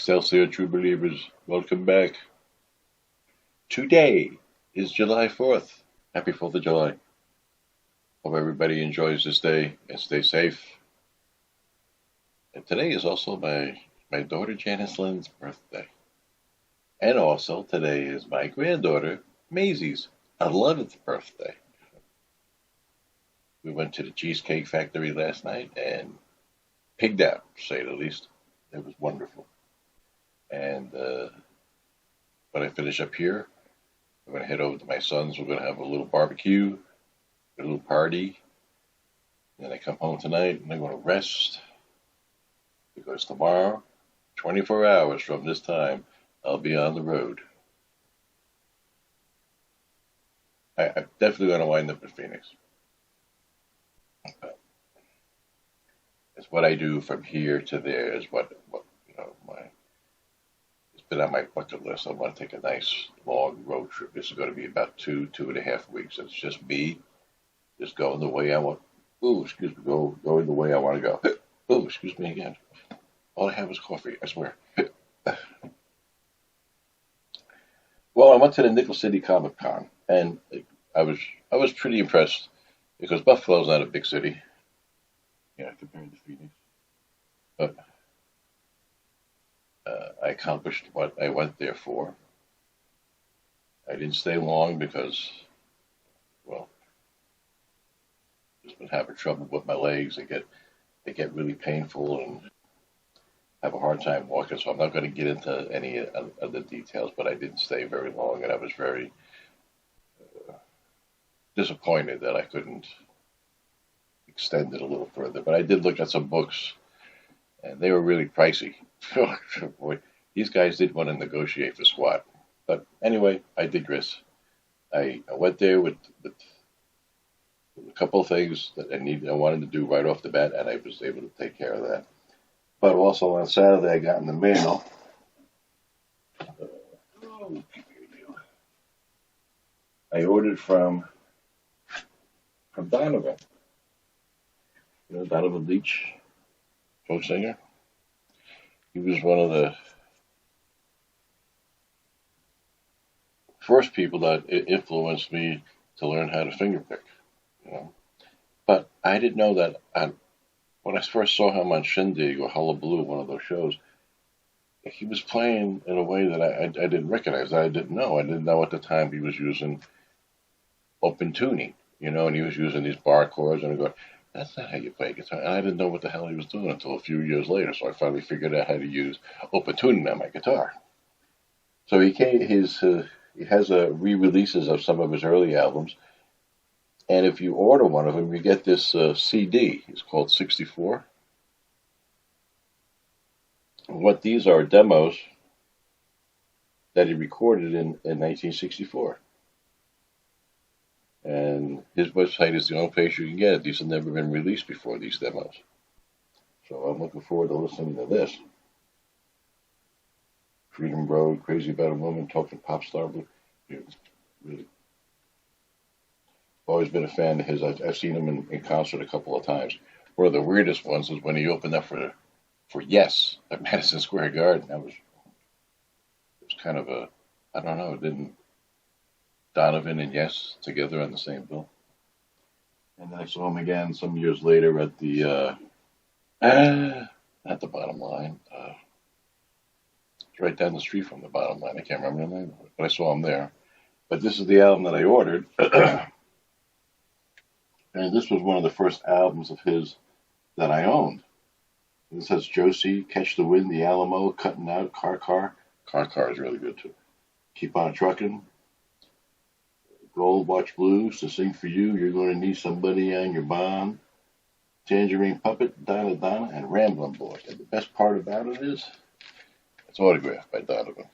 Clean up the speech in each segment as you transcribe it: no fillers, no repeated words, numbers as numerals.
Excelsior, true believers, welcome back. Today is July 4th. Happy 4th of July. Hope everybody enjoys this day and stay safe. And today is also my daughter Janice Lynn's birthday. And also today is my granddaughter Maisie's 11th birthday. We went to the Cheesecake Factory last night and pigged out, to say the least. It was wonderful. And when I finish up here, I'm going to head over to my son's. We're going to have a little barbecue, a little party. And then I come home tonight and I'm going to rest because tomorrow, 24 hours from this time, I'll be on the road. I'm definitely going to wind up in Phoenix. It's what I do from here to there is what it's been on my bucket list. I want to take a nice long road trip. This is going to be about 2.5 weeks. It's just me, just going the way I want. Ooh, excuse me, going the way I want to go. Ooh, excuse me again. All I have is coffee, I swear. Well, I went to the Nickel City Comic Con, and I was pretty impressed because Buffalo's not a big city, compared to Phoenix. But I accomplished what I went there for. I didn't stay long because, well, just been having trouble with my legs. They get really painful and have a hard time walking. So I'm not going to get into any of the details. But I didn't stay very long, and I was very disappointed that I couldn't extend it a little further. But I did look at some books, and they were really pricey. Boy, these guys didn't want to negotiate for squat. But anyway, I digress. I went there with a couple of things that I wanted to do right off the bat, and I was able to take care of that. But also on Saturday, I got in the mail. I ordered from Donovan. You know Donovan Leach, folk singer. He was one of the first people that influenced me to learn how to fingerpick. But I didn't know that when I first saw him on Shindig or Hullabaloo, one of those shows, he was playing in a way that I didn't recognize. I didn't know. I didn't know at the time he was using open tuning, and he was using these bar chords, and I go, that's not how you play guitar. And I didn't know what the hell he was doing until a few years later. So I finally figured out how to use open tuning on my guitar. So he has re-releases of some of his early albums. And if you order one of them, you get this CD. It's called 64. What these are demos that he recorded in 1964. And his website is the only place you can get it. These have never been released before, these demos. So I'm looking forward to listening to this. Freedom Road, Crazy About a Woman, Talking Pop Star. Really. Always been a fan of his. I've seen him in concert a couple of times. One of the weirdest ones was when he opened up for Yes at Madison Square Garden. It was kind of I don't know, didn't Donovan and Yes together on the same bill. And then I saw him again some years later at the at the Bottom Line. It's right down the street from the Bottom Line. I can't remember the name of it, but I saw him there. But this is the album that I ordered. And this was one of the first albums of his that I owned. This has Josie, Catch the Wind, The Alamo, Cutting Out, Car. Car is really good too. Keep on Trucking. Gold Watch Blues, To Sing for You, You're Going to Need Somebody on Your Bond. Tangerine Puppet, Donna, and Ramblin' Boy. And the best part about it is it's autographed by Donovan.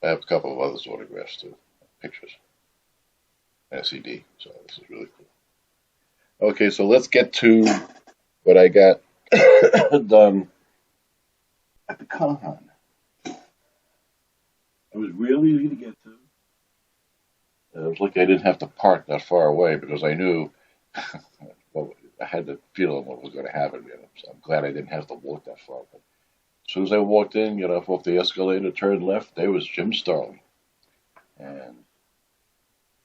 I have a couple of others autographs too, pictures. And a CD, so this is really cool. Okay, so let's get to what I got done at the con. It was really easy to get to. It was like I didn't have to park that far away because I knew, well, I had the feeling what was going to happen. So I'm glad I didn't have to walk that far. But as soon as I walked in, off the escalator, turned left, there was Jim Starlin. And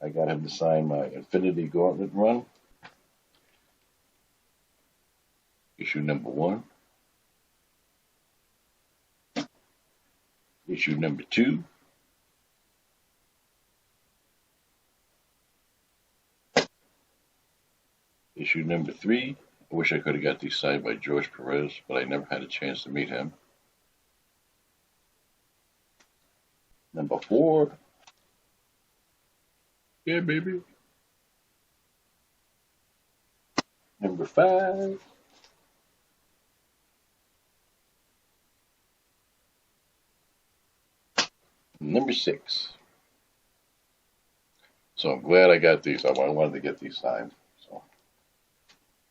I got him to sign my Infinity Gauntlet run, issue number 1, issue number 2, issue number 3. I wish I could have got these signed by George Perez, but I never had a chance to meet him. Number 4. Yeah, baby. Number 5. Number 6. So I'm glad I got these. I wanted to get these signed. So,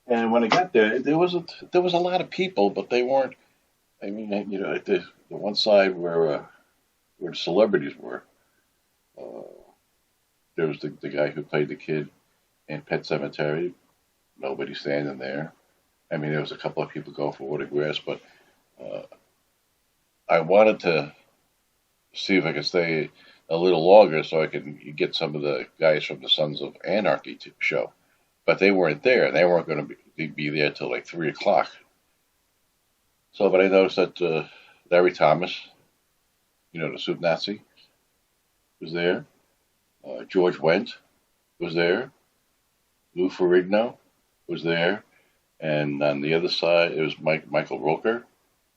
and when I got there was a lot of people, but they weren't. I mean, at the one side where the celebrities were, there was the guy who played the kid in Pet Sematary. Nobody standing there. I mean, there was a couple of people going for autographs, but I wanted to see if I could stay a little longer so I could get some of the guys from the Sons of Anarchy show. But they weren't there. They weren't going to be there till like 3 o'clock. So, but I noticed that Larry Thomas, the Soup Nazi, was there. George Wendt was there. Lou Ferrigno was there. And on the other side, it was Michael Rooker.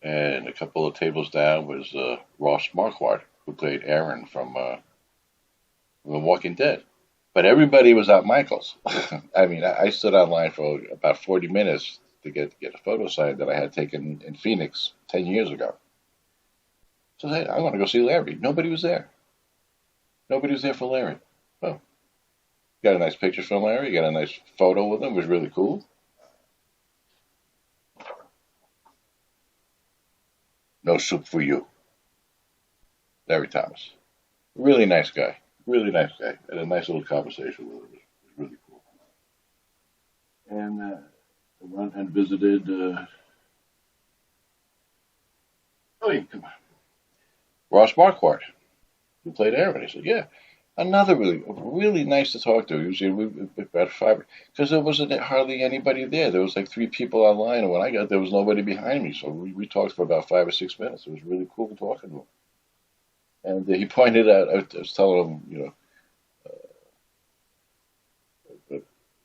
And a couple of tables down was Ross Marquardt, who played Aaron from The Walking Dead. But everybody was at Michael's. I mean, I stood online for about 40 minutes to get a photo signed that I had taken in Phoenix 10 years ago. So I said, I want to go see Larry. Nobody was there. Nobody was there for Larry. Oh, got a nice picture from Larry. Got a nice photo with him. It was really cool. No soup for you. Larry Thomas. Really nice guy. Really nice guy. Had a nice little conversation with him. It was really cool. And I went and visited. Come on. Ross Marquardt, who played Aaron. He said, yeah. Another really nice to talk to. He was about 5, because there wasn't hardly anybody there. There was like 3 people online, and when I got there was nobody behind me. So we talked for about 5 or 6 minutes. It was really cool talking to him. And he pointed out, I was telling him,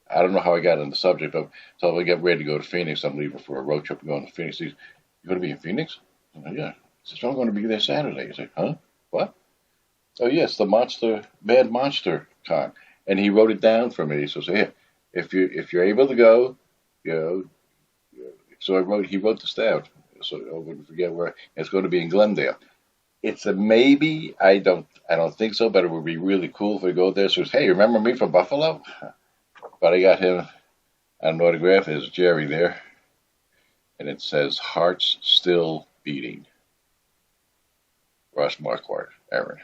I don't know how I got on the subject of, so I get ready to go to Phoenix. I'm leaving for a road trip and going to Phoenix. He says, you going to be in Phoenix? I'm like, yeah. He says, I'm going to be there Saturday. He's like, huh? What? Oh, yes, the Mad Monster Con. And he wrote it down for me. He says, here, if you're able to go, so he wrote this down. So I wouldn't forget where. It's going to be in Glendale. It's a maybe. I don't think so, but it would be really cool if we go there. So, hey, remember me from Buffalo? But I got him on an autograph. There's Jerry there, and it says "Hearts Still Beating." Ross Marquardt, Aaron,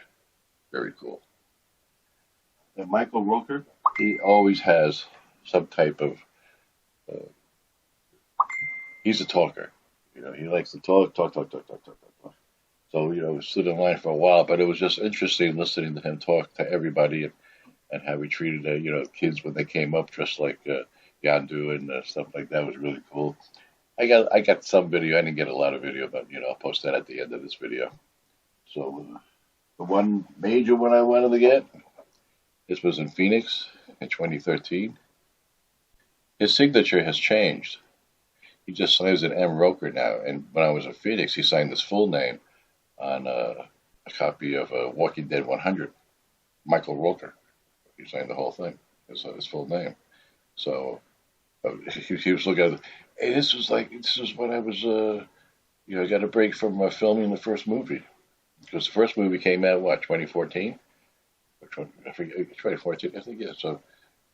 very cool. And Michael Rooker, he always has some type of. He's a talker. He likes to talk. So, stood in line for a while, but it was just interesting listening to him talk to everybody and how he treated, kids when they came up dressed like Yandu and stuff like that was really cool. I got some video. I didn't get a lot of video, but, I'll post that at the end of this video. So the one major one I wanted to get, this was in Phoenix in 2013. His signature has changed. He just signs an M. Roker now, and when I was in Phoenix, he signed his full name on a copy of Walking Dead 100, Michael Rooker. He signed the whole thing, his full name. So he was looking at it. Hey, this was when I was, I got a break from filming the first movie. Because the first movie came out, 2014? I forget, 2014, I think, yeah. So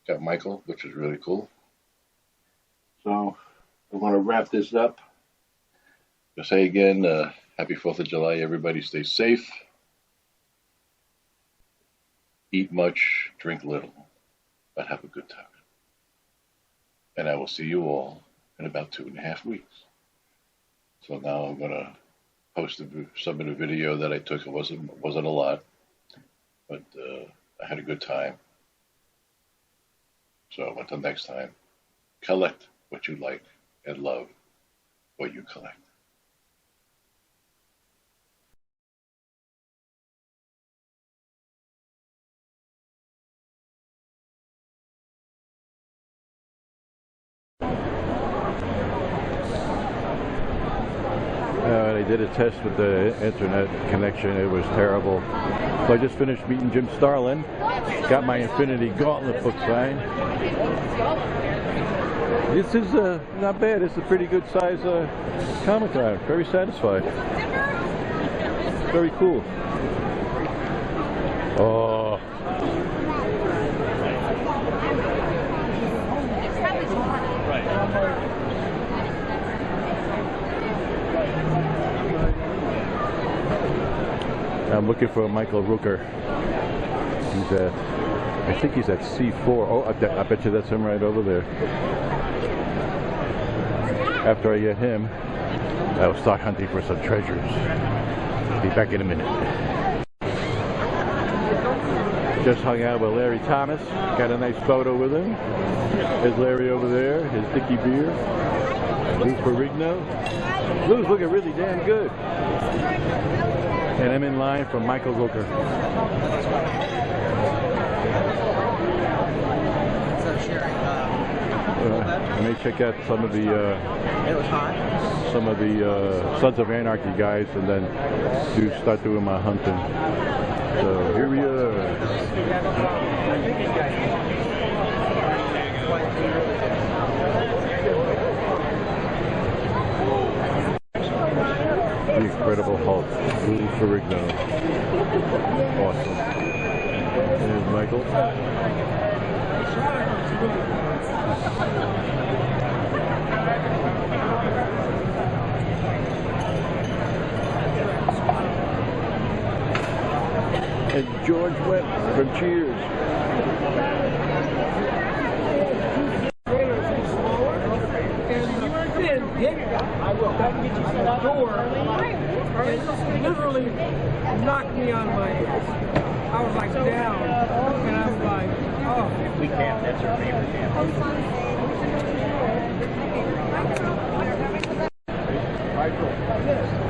got Michael, which was really cool. So I want to wrap this up. To say again, happy 4th of July, everybody. Stay safe. Eat much, drink little, but have a good time. and I will see you all in about 2.5 weeks. So now I'm going to submit a video that I took. It wasn't a lot, but I had a good time. So until next time, collect what you like and love what you collect. They did a test with the internet connection. It was terrible. So I just finished meeting Jim Starlin. Got my Infinity Gauntlet book signed. This is not bad. It's a pretty good size Comic-Con. Very satisfied. Very cool. Oh. I'm looking for Michael Rooker. He's at, I think he's at C4. Oh, I bet you that's him right over there. After I get him, I'll start hunting for some treasures. Be back in a minute. Just hung out with Larry Thomas. Got a nice photo with him. There's Larry over there, his Dickie beer. Lou Ferrigno. Lou's looking really damn good. And I'm in line for Michael Rooker. I may check out some of the Sons of Anarchy guys, and then start doing my hunting. So here we are. The Incredible Hulk, Lou Ferrigno. Awesome. There's Michael. And George Webb from Cheers. I will. I can get you to the door. And literally knocked me on my ass. I was like down. And I was like, oh. We can't. That's our favorite camp. Michael.